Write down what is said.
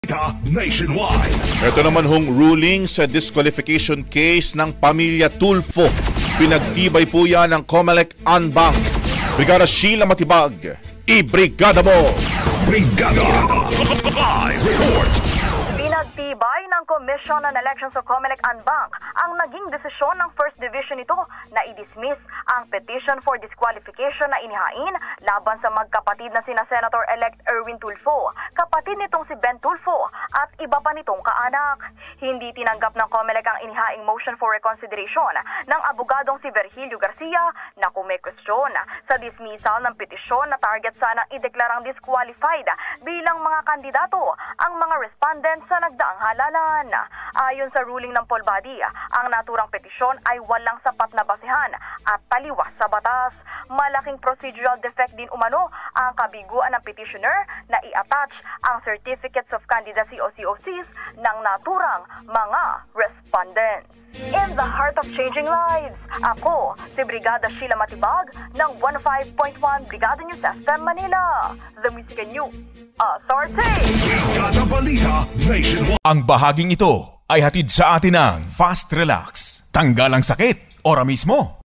Nationwide. Ito naman hong ruling sa disqualification case ng pamilya Tulfo. Pinagtibay po yan ng COMELEC en banc. Brigada Sheila Matibag, i-brigada mo! Brigada! Live report! Pinagtibay ng Commission on Elections o COMELEC en banc ang naging desisyon ng First Division nito na i-dismiss ang petition for disqualification na inihain laban sa magkapatid na sina Senator-elect Erwin Tulfo, kapatid nitong si Ben Tulfo at iba pa nitong kaanak. Hindi tinanggap ng COMELEC ang inihaing motion for reconsideration ng abogadong si Virgilio Garcia na kumekwestiyon sa dismissal ng petisyon na target sanang ideklarang disqualified bilang mga kandidato ang mga respondents sa nagdaang halalan. Ayon sa ruling ng poll body, ang naturang petisyon ay walang sapat na basehan at taliwas sa batas. Malaking procedural defect din umano ang kabiguan ng petitioner na i-attach ang certificates of candidacy o COCs ng naturang mga respondents. In the heart of changing lives, ako si Brigada Sheila Matibag ng 105.1 Brigada News FM Manila, the Music and News Authority. Brigada Balita Nationwide. Ang bahaging ito ay hatid sa atin ng Fast Relax. Tanggal ang sakit, ora mismo.